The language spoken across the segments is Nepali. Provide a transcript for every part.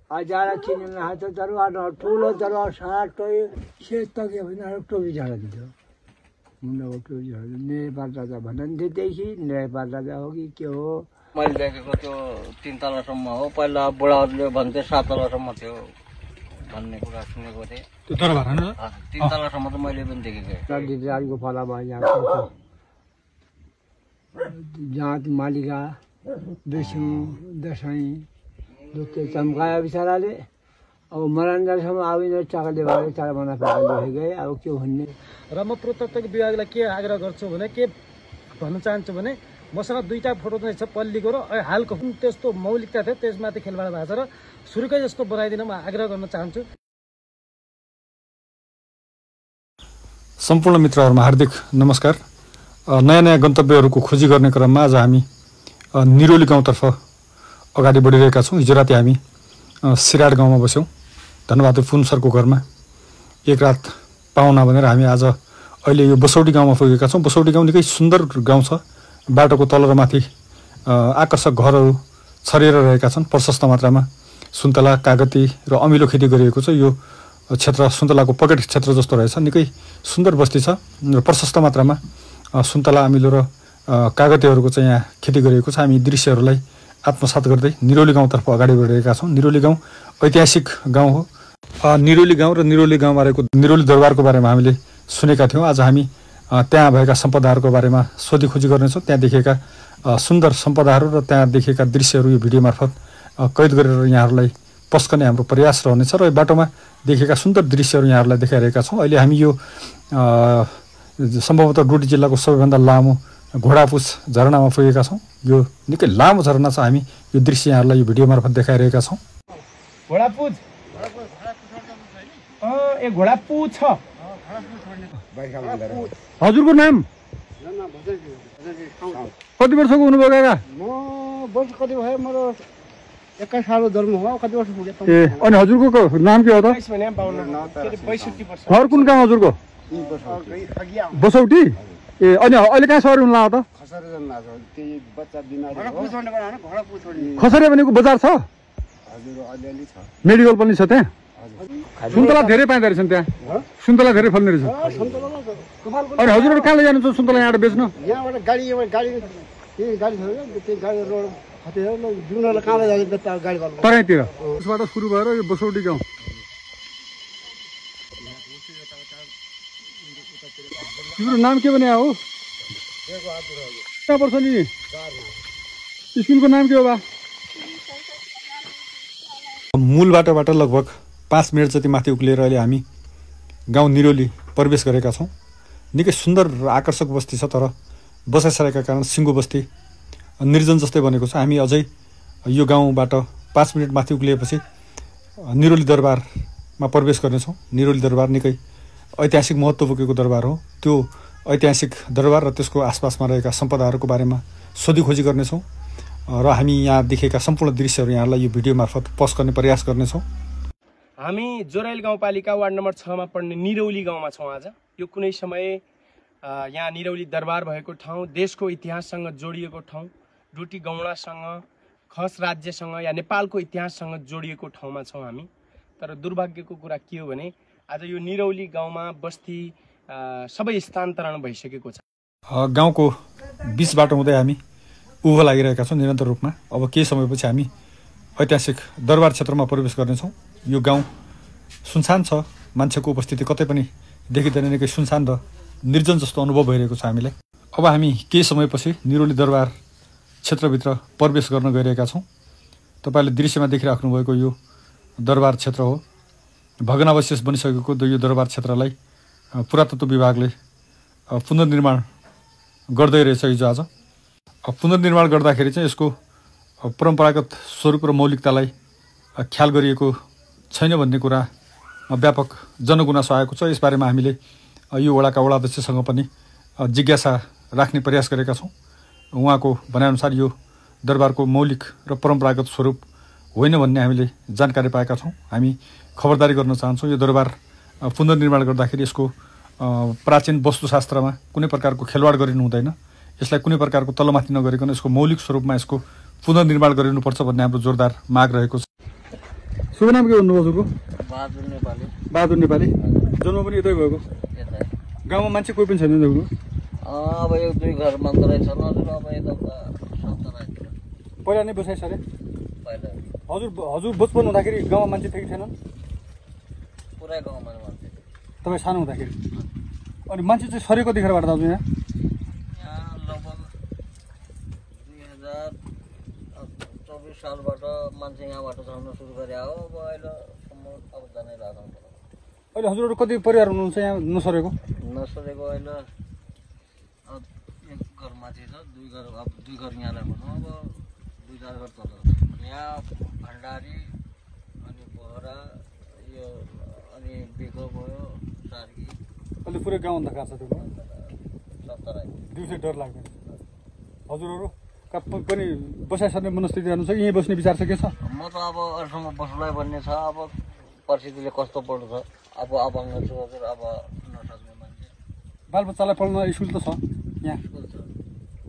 जाडा किनेर हात दरबार ठुलो दरबार साटो सेतके भने टोपी झाडा दियो मुन्डाको टोपी झाडा नेपाल राजा भन्दैदेखि नेपाल राजा हो कि के हो मैले देखेको त्यो 3 तलासम्म हो पहिला बुढाहरूले भन्थे 7 तलासम्म थियो भन्ने कुरा सुनेको थिएँ त्यो दरबार हैन 3 तलासम्म त मैले पनि देखेको दिदीको फला भयो यहाँ जात मालिका विष्णु दसैँ दुखे चम्कायो बिचराले अब मरणसम्म आविन चाकले भयो चार महिना पाएको गए अब के भन्ने र म प्रत्यक्ष विभागलाई के आग्रह गर्छु भने के भन्न चाहन्छु भने मसँग दुईटा फोटो चाहिँ छ पल्लीको र हालको त्यस्तो मौलिकता थियो त्यसमाथि खेलबाड भएको छ र सुरुकै जस्तो बनाइदिन म आग्रह गर्न चाहन्छु। सम्पूर्ण मित्रहरुमा हार्दिक नमस्कार। नयाँ नयाँ गन्तव्यहरूको खोजी गर्ने क्रममा आज हामी निरोली गाउँतर्फ अगाडि बढिरहेका छौँ। हिजो राति हामी सिराड गाउँमा बस्यौँ धनबहादुर पुन सरको घरमा एक रात पाहुना भनेर हामी आज अहिले यो बसौटी गाउँमा पुगेका छौँ। बसौटी गाउँ निकै सुन्दर गाउँ छ। बाटोको तल र माथि आकर्षक घरहरू छरिएर रहेका छन्। प्रशस्त मात्रामा सुन्तला कागती र अमिलो खेती गरिएको छ। यो क्षेत्र सुन्तलाको पकेट क्षेत्र जस्तो रहेछ। निकै सुन्दर बस्ती छ र प्रशस्त मात्रामा सुन्तला अमिलो र कागतीहरूको चाहिँ यहाँ खेती गरिएको छ। हामी दृश्यहरूलाई आत्मसात गर्दै निरोली गाउँतर्फ अगाडि बढिरहेका छौँ। निरोली गाउँ ऐतिहासिक गाउँ हो। निरोली गाउँ र निरोली गाउँमा रहेको निरोली दरबारको बारेमा हामीले सुनेका थियौँ। आज हामी त्यहाँ भएका सम्पदाहरूको बारेमा सोधीखोजी गर्नेछौँ। त्यहाँ देखेका सुन्दर सम्पदाहरू र त्यहाँ देखेका दृश्यहरू यो भिडियो मार्फत कैद गरेर यहाँहरूलाई पस्कने हाम्रो प्रयास रहनेछ र यो बाटोमा देखेका सुन्दर दृश्यहरू यहाँहरूलाई देखाइरहेका छौँ। अहिले हामी यो सम्भवतः डोटी जिल्लाको सबैभन्दा लामो घोडापुछ झरनामा पुगेका छौँ। यो निकै लामो झरना छ। हामी यो दृश्य यहाँहरूलाई यो भिडियो मार्फत देखाइरहेका छौँ। घोडापुछ ए घोडापुछ छ। हजुरको नाम कति वर्षको हुनुभयो काका? म वर्ष कति भयो मेरो 21 सालको जन्म हो। कति वर्ष पुगे ए अनि हजुरको नाम के हो त? घर कुन गाउँ हजुरको? बसौटी ए अनि अहिले कहाँ सवारी हुन लाग्यो त? खसरे भनेको बजार छ? मेडिकल पनि छ त्यहाँ? सुन्तला धेरै पाइँदो रहेछन् त्यहाँ? सुन्तला धेरै फल्ने रहेछ। अनि हजुरहरू कहाँ लैजानुहुन्छ सुन्तला यहाँबाट बेच्नु? यहाँबाट गाडी तराईतिर उसबाट सुरु भएर यो बसौटी गाउँ। तिम्रो नाम के भने हो? कहाँ पर्छ नि? स्कुलको नाम के हो बा? मूल बाटोबाट लगभग 5 मिनट जति माथि उक्लिएर अहिले हामी गाउँ निरोली प्रवेश गरेका छौँ। निकै सुन्दर र आकर्षक बस्ती छ तर बसाइसकेका कारण सिङ्गो बस्ती निर्जन जस्तै बनेको छ। हामी अझै यो गाउँबाट 5 मिनट माथि उक्लिएपछि निरोली दरबारमा प्रवेश गर्नेछौँ। निरोली दरबार निकै ऐतिहासिक महत्त्व बोकेको दरबार हो। त्यो ऐतिहासिक दरबार र त्यसको आसपासमा रहेका सम्पदाहरूको बारेमा सोधीखोजी गर्नेछौँ र हामी यहाँ देखेका सम्पूर्ण दृश्यहरू यहाँलाई यो भिडियो मार्फत पोस्ट गर्ने प्रयास गर्नेछौँ। हामी जोराइल गाउँपालिका वार्ड नम्बर 6 मा पर्ने निरौली गाउँमा छौँ आज। यो कुनै समय यहाँ निरौली दरबार भएको ठाउँ, देशको इतिहाससँग जोडिएको ठाउँ, डोटी गौडासँग, खस राज्यसँग या नेपालको इतिहाससँग जोडिएको ठाउँमा छौँ हामी। तर दुर्भाग्यको कुरा के हो भने आज यो निरौली गाउँमा बस्ती सबै स्थानान्तरण भइसकेको छ। गाउँको बीच बाटो हुँदै हामी उभो लागिरहेका छौँ निरन्तर रूपमा। अब केही समयपछि हामी ऐतिहासिक दरबार क्षेत्रमा प्रवेश गर्नेछौँ। यो गाउँ सुनसान छ, मान्छेको उपस्थिति कतै पनि देखिँदैन। निकै सुनसान र निर्जन जस्तो अनुभव भइरहेको छ हामीलाई। अब हामी केही समयपछि निरोली दरबार क्षेत्रभित्र प्रवेश गर्न गइरहेका छौँ। तपाईँले दृश्यमा देखिराख्नु भएको यो दरबार क्षेत्र हो। भग्नावशेष बनिसकेको यो दरबार क्षेत्रलाई पुरातत्व विभागले पुनर्निर्माण गर्दै रहेछ हिजो आज। पुनर्निर्माण गर्दाखेरि चाहिँ यसको परम्परागत स्वरूप र मौलिकतालाई ख्याल गरिएको छैन भन्ने कुरा व्यापक जनगुनासो आएको छ। यसबारेमा हामीले यो वडाका वडाध्यक्षसँग पनि जिज्ञासा राख्ने प्रयास गरेका छौँ। उहाँको भनाइअनुसार यो दरबारको मौलिक र परम्परागत स्वरूप होइन भन्ने हामीले जानकारी पाएका छौँ। हामी खबरदारी गर्न चाहन्छौँ। यो दरबार पुनर्निर्माण गर्दाखेरि यसको प्राचीन वस्तुशास्त्रमा कुनै प्रकारको खेलवाड गरिनु हुँदैन। यसलाई कुनै प्रकारको तलमाथि नगरिकन यसको मौलिक स्वरूपमा यसको पुनर्निर्माण गरिनुपर्छ भन्ने हाम्रो जोरदार माग रहेको छ। शुभ नाम के भन्नुभयो हजुरको? बहादुर नेपाली। बहादुर नेपाली। जन्म पनि यतै भएको? यतै। गाउँमा मान्छे कोही पनि छैन तपाईँको? अब 1-2 घर मात्रै छन् हजुर। अब यता सप्तरातिर पहिला नै बसाइ सरे? पहिला। हजुर बचपन हुँदाखेरि गाउँमा मान्छे थियो कि थिएनन्? पुरै गाउँमा मान्छे। तपाईँ सानो हुँदाखेरि? अनि मान्छे चाहिँ सरेको कतिखेरबाट दाजु यहाँ? यहाँ लगभग 2024 सालबाट मान्छे यहाँबाट झर्न सुरु गरे हो। अब अहिलेसम्म अब जानै लाग्छ। अहिले हजुरहरू कति परिवार हुनुहुन्छ यहाँ नसरेको? नसरेको अहिले अब 1 घर माथि छ, 2 घर अब 2 घर यहाँलाई भनौँ। अब 2-4 घर तल यहाँ भण्डारी अनि बोहरा यो अनि बिखो भयो सार्की। अहिले पुरै गाउँ अन्धकार छ त्यो सप्तराई। दिउँसै डर लाग्दैन। हजुरहरू पनि बसाइ सर्ने मनस्थिति जानु छ कि यहीँ बस्ने विचार छ के छ? म त अब अरूसँग बस्नुलाई भन्ने छ। अब परिस्थितिले कस्तो पर्छ अब अभङ्ग छु हजुर। अब नसक्ने मान्छे। बालबच्चालाई पढ्न स्कुल त छ यहाँ? स्कुल छ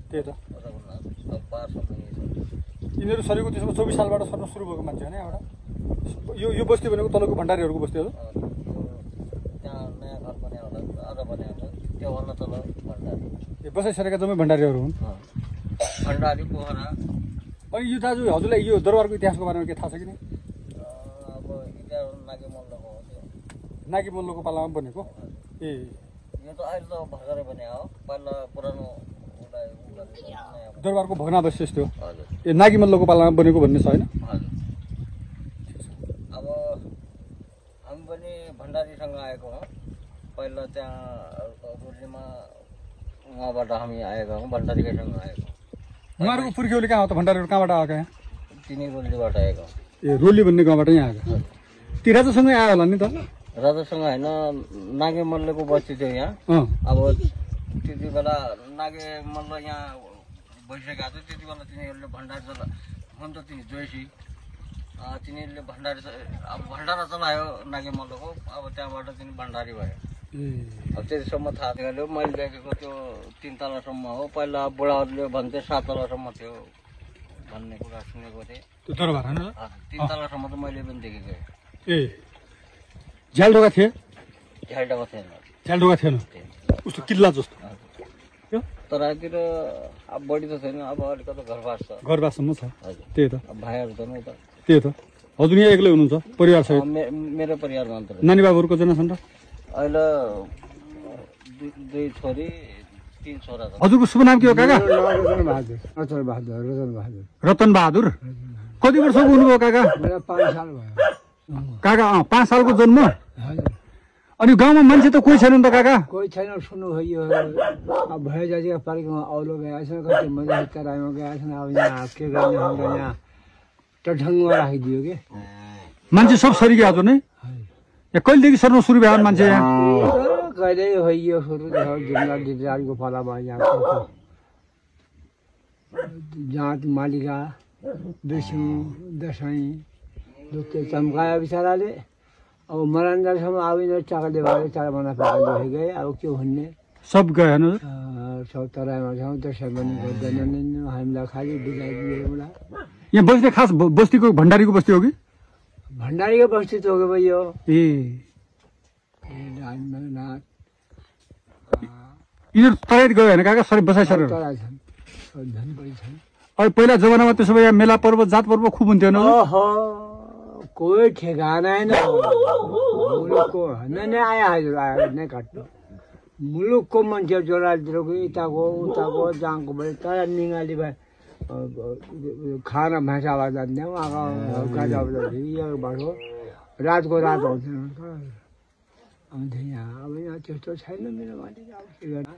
त्यही त। अब पासम्म यहीँ छ। यिनीहरू सरेको त्यसमा 24 सालबाट सर्न सुरु भएको मान्छे होइन एउटा? यो बस्ती भनेको तलको भण्डारीहरूको बस्ती हो? त्यहाँ नयाँ घर बनाएको होला, अझ बनाएको होला, त्योभन्दा तल भण्डारी। ए बसाइ सरेका जम्मै भण्डारीहरू हुन्? भण्डारी पोखरा। अनि यो दाजु हजुरलाई यो दरबारको इतिहासको बारेमा के थाहा छ कि नै? अब इतिहास नागे मल्लको हो त्यो। नागी मल्लको पालामा बनेको? ए यो त अहिले त भर्खरै बनाएको हो। पहिला पुरानो दरबारको भग्नावशेष थियो? हजुर। ए नागी मल्लको पालामा बनेको भन्ने छ होइन? हजुर। अब हामी पनि भण्डारीसँग आएको हौँ। पहिला त्यहाँ रुलीमा उहाँबाट हामी आएका हौँ, भण्डारीकैसँग आएको। उहाँहरूको पुर्ख्यौली कहाँ हो त? भण्डारीहरू कहाँबाट आएका यहाँ? तिनी रोलीबाट आएको। ए रोली भन्ने गाउँबाट यहाँ आएका? ती राजासँगै आयो होला नि त? राजासँग होइन, नागे मल्लको बस्ती थियो यहाँ। अब त्यति बेला नागे मल्ल यहाँ भइसकेको थियो। त्यति बेला तिनीहरूले भण्डारी चला हुन त तिनी जोइसी तिनीहरूले भण्डारी अब भण्डारा चलायो नागे मल्लको। अब त्यहाँबाट तिनी भण्डारी भयो। अब त्यतिसम्म थाहा थियो। मैले देखेको त्यो 3 तलासम्म हो। पहिला बुढाहरूले भन्थे 7 तलासम्म थियो भन्ने कुरा सुनेको थिएँ। त्यो दरबार होइन? 3 तलासम्म त मैले पनि देखेको थिएँ। ए झ्यालढोका थिए? झ्यालढोका थिएन। झ्यालढोका थिएन? उस्तो किल्ला जस्तो? तरातिर अब बढी त छैन। अब अलिकति घरबास छ। घरबासम्म छ? हजुर। त्यही त। अब भाइहरू छन् उता। त्यही त। हजुर यहाँ एक्लै हुनुहुन्छ परिवार सहित? मेरो परिवार मात्र। नानी बाबुहरू कतिजना छन् र? अहिले 2 छोरी 3 छोरा छन्। हजुरको शुभ नाम के हो काका? रतन बहादुर। रतन बहादुर। कति वर्षको हुनुभयो काका? मेरो 5 साल भयो। काका 5 सालको जन्म? अनि गाउँमा मान्छे त कोही छैन त काका? कोही छैन। सुन्नु भयो अब भयो जातिका पालिकामा औलो गएका छन्, कति मजा तराईमा गएका छन्। अब यहाँ के गर्ने हुन्छ, यहाँ टठङ्गमा राखिदियो कि मान्छे सब सरिके हजुर नै? यहाँ कहिलेदेखि सर्न सुरु भयो मान्छे यहाँ? कहिल्यै होइयो सुरु जुम्ला डिजारको फलामा यहाँ जात मालिका विष्णु दसैँ दुःखे चम्कायो बिचराले। अब मरान्दासम्म आविन चाकले भएर 4 महिना पाएको गए। अब के भन्ने सब गए होइन? सब तराईमा छौँ। त्यसै पनि गर्दैन हामीलाई खालि बिगाइदियो। यहाँ बस्ने खास बस्तीको भण्डारीको बस्ती हो कि? भण्डारीको बस्ती त हो भयो। यिनीहरू तराई गयो होइन काका? सरी बसाइ सर तराई छन्, धनपडी छन्। अब पहिला जमानामा त्यसो भए यहाँ मेला पर्व जात पर्व खुब हुन्थ्यो होइन? कोही ठेगाना होइन। मुलुकको नै आयो हजुर, आयो नै काट्नु। मुलुकको मान्छे जोरातिरको यताको उताको जहाँको भयो तर निगाली भयो खाना भाषामा जान्थ्यो। उहाँको रातको रात आउँथ्यो यहाँ। अब यहाँ त्यस्तो छैन मेरो माथि। अब के गर्नु?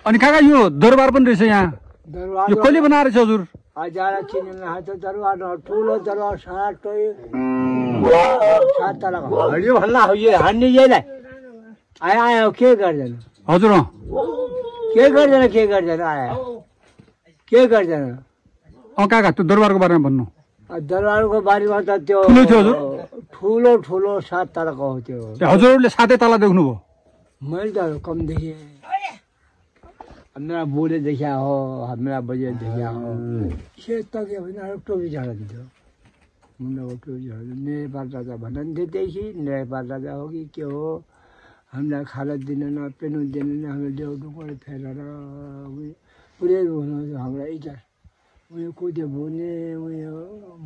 अनि काका यो दरबार पनि रहेछ यहाँ? दरबार यो कहिले बनाएर रहेछ हजुर? हजार चिन्नु दरबार ठुलो दरबार 7 तला हरियो भन्दा यो हान्ने यहीलाई आयो आयो। के गर्दैन हजुर? के गर्दैन आयो के गर्दैन? काका त्यो दरबारको बारेमा भन्नु। दरबारको बारेमा त त्यो ठुलो 7 तलाको हो त्यो। हजुरहरूले 7 तला देख्नुभयो? मैले त कम देखेँ। मेरा बुढे देखा हो, मेरा बजे देखा हो। से तक टोपी झाड़ा दियो। नेपाल राजा भन्नुहुन्थ्यो त्यसै नेपाल राजा हो कि के हो हामीलाई खान दिनेन पेनु दिनेन हाम्रो ल्याउनु फेरेर पुरै हुनुहुन्छ हाम्रो इज्जत उयो कुदे बोल्ने उयो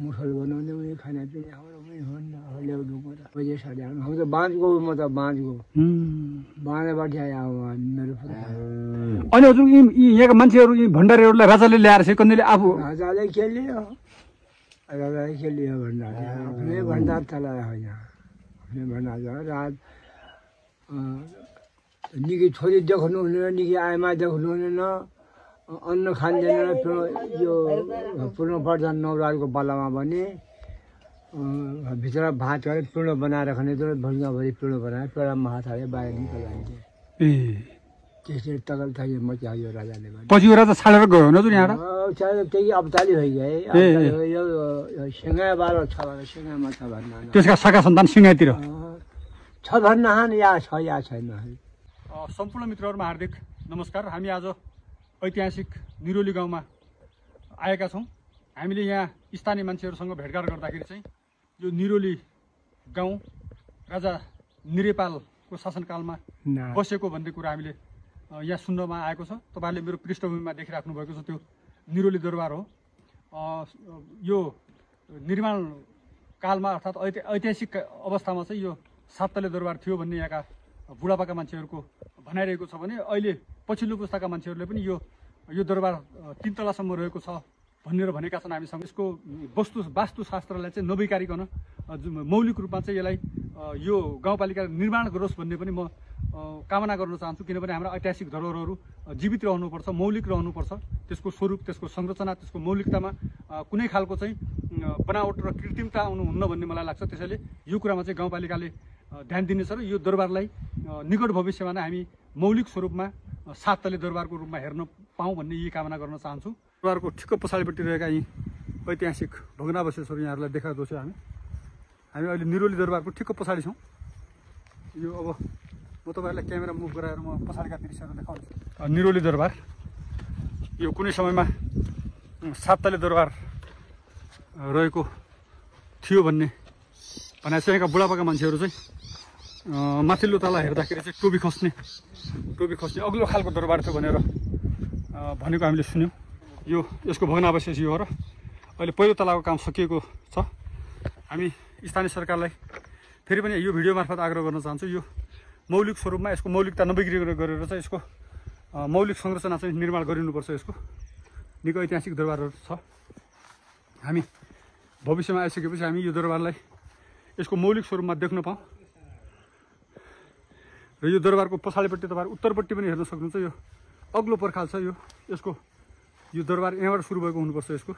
मुसल बनाउने उयो खानापिना हाम्रो उयो हो नि ल्याउनु पैसा सारी हाम्रो त बाँचको म त बाँचको बाँधेबाट आयो मेरो अनि हजुर यहाँका मान्छेहरू यी भण्डारीहरूलाई राजाले ल्याएर चाहिँ कन्नेले आफू राजाले खेल्यो राजाले खेल्यो भण्डार आफ्नै भण्डार चलायो यहाँ आफ्नै भण्डार रात निकै छोरी देख्नु हुँदैन निकै आमा देख्नु हुँदैन अन्न खाँदैन यो पूर्ण प्रधान नवराजको पालामा भने भित्र भात गरेर पूर्ण बनाएर खाने भुइँभरि पूर्ण बनाएर पेडामा हात हालेर बाहिर निकालिदिन्थे त्यसरी तगल थाल्यो मचायो राजाले पछि यो राजा छाडेर गयो न हजुर यहाँबाट त्यही अब्दाली भइगयो यो सिँगाइ बाह्र छ भने सिँगाइमा छ भन्न त्यसका शाखा सन्तान सिँगाइतिर छ भन्न या छ या छैन सम्पूर्ण मित्रहरूमा हार्दिक नमस्कार हामी आज ऐतिहासिक निरौली गाउँमा आएका छौँ हामीले यहाँ स्थानीय मान्छेहरूसँग भेटघाट गर्दाखेरि चाहिँ यो निरौली गाउँ राजा निरेपालको शासनकालमा बसेको भन्ने कुरा हामीले यहाँ सुन्नमा आएको छ तपाईँहरूले मेरो पृष्ठभूमिमा देखिराख्नु भएको छ त्यो निरौली दरबार हो यो निर्माण कालमा अर्थात् ऐतिहासिक अवस्थामा चाहिँ यो 7 तले दरबार थियो भन्ने यहाँका बुढापाका मान्छेहरूको भनाइरहेको छ भने अहिले पछिल्लो पुस्ताका मान्छेहरूले पनि यो दरबार 3 तलासम्म रहेको छ भनेर भनेका छन् हामीसँग यसको वास्तुशास्त्रलाई चाहिँ नवैकारिकन मौलिक रूपमा चाहिँ यसलाई यो गाउँपालिका निर्माण गरोस् भन्ने पनि म कामना गर्न चाहन्छु किनभने हाम्रा ऐतिहासिक धरोहरहरू जीवित रहनुपर्छ मौलिक रहनुपर्छ त्यसको स्वरूप त्यसको संरचना त्यसको मौलिकतामा कुनै खालको चाहिँ बनावट र कृत्रिमता आउनुहुन्न भन्ने मलाई लाग्छ त्यसैले यो कुरामा चाहिँ गाउँपालिकाले ध्यान दिनेछ र यो दरबारलाई निकट भविष्यमा नै हामी मौलिक स्वरूपमा 7 तले दरबारको रूपमा हेर्न पाऊँ भन्ने यही कामना गर्न चाहन्छु दरबारको ठिक्क पछाडिपट्टि रहेका यी ऐतिहासिक भग्नावशेषहरू यहाँहरूलाई देखाएको छौँ हामी अहिले निरौली दरबारको ठिक्क पछाडि छौँ यो अब म तपाईँहरूलाई क्यामेरा मुभ गराएर म पछाडिका दृश्यहरू देखाउँछु निरौली दरबार यो कुनै समयमा 7 तले दरबार रहेको थियो भन्ने भने चाहिँ यहाँका बुढापाका मान्छेहरू चाहिँ माथिल्लो तला हेर्दाखेरि चाहिँ टोपी खस्ने अग्लो खालको दरबार थियो भनेर भनेको हामीले सुन्यौँ यो यसको भग्नावशेष यो हो र अहिले पहिलो तलाको काम सकिएको छ हामी स्थानीय सरकारलाई फेरि पनि यो भिडियो मार्फत आग्रह गर्न चाहन्छु यो मौलिक स्वरूपमा यसको मौलिकता नबिग्रिएर गरेर चाहिँ यसको मौलिक संरचना चाहिँ निर्माण गरिनुपर्छ यसको निकै ऐतिहासिक दरबारहरू छ हामी भविष्यमा आइसकेपछि हामी यो दरबारलाई यसको मौलिक स्वरूपमा देख्न पाऊँ र यो दरबारको पछाडिपट्टि तपाईँहरू उत्तरपट्टि पनि हेर्न सक्नुहुन्छ यो अग्लो पर्खाल छ यो दरबार यहाँबाट सुरु भएको हुनुपर्छ यसको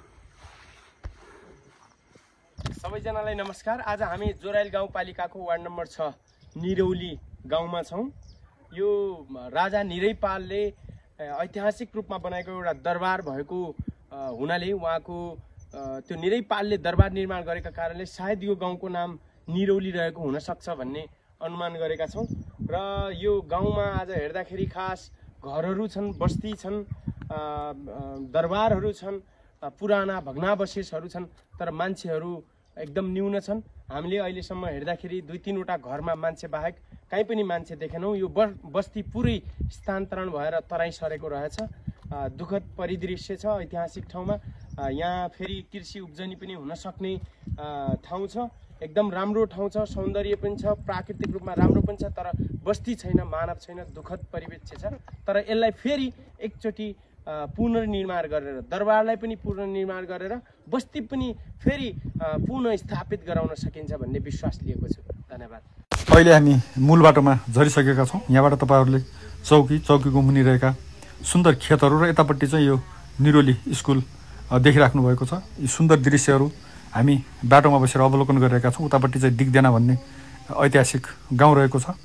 सबैजनालाई नमस्कार आज हामी जोराइल गाउँपालिकाको वार्ड नम्बर 6 निरौली गाउँमा छौँ यो राजा निरैपालले ऐतिहासिक रूपमा बनाएको एउटा दरबार भएको हुनाले उहाँको त्यो निरैपालले दरबार निर्माण गरेका कारणले सायद यो गाउँको नाम निरौली रहेको हुन सक्छ भन्ने अनुमान गरेका छौँ र यो गाउँमा आज हेर्दाखेरि खास घरहरू छन् बस्ती छन् दरबारहरू छन् पुराना भग्नावशेषहरू छन् तर मान्छेहरू एकदम न्यून छन् हामीले अहिलेसम्म हेर्दाखेरि 2-3 वटा घरमा मान्छे बाहेक कहीँ पनि मान्छे देखेनौँ यो बस्ती पुरै स्थानान्तरण भएर तराई सरेको रहेछ दुःखद परिदृश्य छ ऐतिहासिक ठाउँमा यहाँ फेरि कृषि उब्जनी पनि हुन सक्ने ठाउँ छ एकदम राम्रो ठाउँ छ सौन्दर्य पनि छ प्राकृतिक रूपमा राम्रो पनि छ तर बस्ती छैन मानव छैन दुःखद परिवेश छ तर यसलाई फेरि एकचोटि पुनर्निर्माण गरेर दरबारलाई पनि पुनर्निर्माण गरेर बस्ती पनि फेरि पुनः स्थापित गराउन सकिन्छ भन्ने विश्वास लिएको छु धन्यवाद अहिले हामी मूल बाटोमा झरिसकेका छौँ यहाँबाट तपाईँहरूले चौकीको मुनि रहेका सुन्दर खेतहरू र यतापट्टि चाहिँ यो निरौली स्कुल देखिराख्नु भएको छ यी सुन्दर दृश्यहरू हामी बाटोमा बसेर अवलोकन गरिरहेका छौँ उतापट्टि चाहिँ दिग्देना भन्ने ऐतिहासिक गाउँ रहेको छ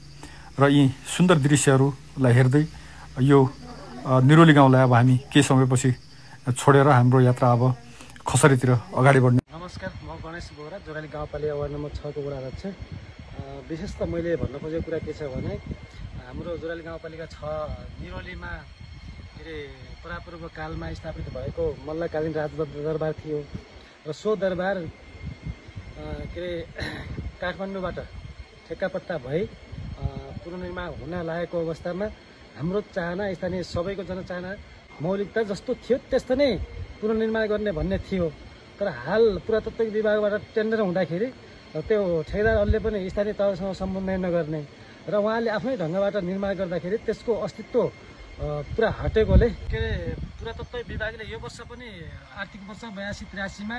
र यी सुन्दर दृश्यहरूलाई हेर्दै यो निरौली गाउँलाई अब हामी केही समयपछि छोडेर हाम्रो यात्रा अब खसरीतिर अगाडि बढ्ने नमस्कार म गणेश बोहरा जोराइल गाउँपालिका वार्ड नम्बर 6 को वडा अध्यक्ष विशेष त मैले भन्न खोजेको कुरा के छ भने हाम्रो जोराइल गाउँपालिका 6 निरौलीमा के अरे परापूर्व कालमा स्थापित भएको मल्लकालीन राज दरबार थियो र सो दरबार के अरे काठमाडौँबाट ठेक्कापट्टा भई पुनर्निर्माण हुन लागेको अवस्थामा हाम्रो चाहना स्थानीय सबैको जनचाहना मौलिकता जस्तो थियो त्यस्तो नै पुनर्निर्माण गर्ने भन्ने थियो। तर हाल पुरातत्व विभागबाट टेन्डर हुँदाखेरि त्यो ठेकेदारहरूले पनि स्थानीय तहसँग समन्वय नगर्ने र उहाँले आफ्नै ढङ्गबाट निर्माण गर्दाखेरि त्यसको अस्तित्व पुरा हटेकोले के अरे पुरातत्व विभागले यो वर्ष पनि आर्थिक वर्ष 82-83मा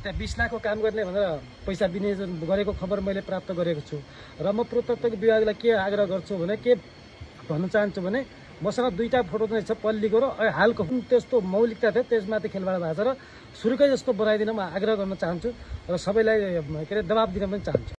त्यहाँ 20 लाखको काम गर्ने भनेर पैसा विनियोजन गरेको खबर मैले प्राप्त गरेको छु। र म पुरातत्व विभागलाई के आग्रह गर्छु भने के भन्न चाहन्छु भने मसँग 2टा फोटो चाहिँ छ पल्लीको र हालको त्यस्तो मौलिकता थियो त्यसमाथि खेलबाड भएको छ र सुरुकै जस्तो बनाइदिन म आग्रह गर्न चाहन्छु र सबैलाई के अरे दबाब दिन पनि चाहन्छु।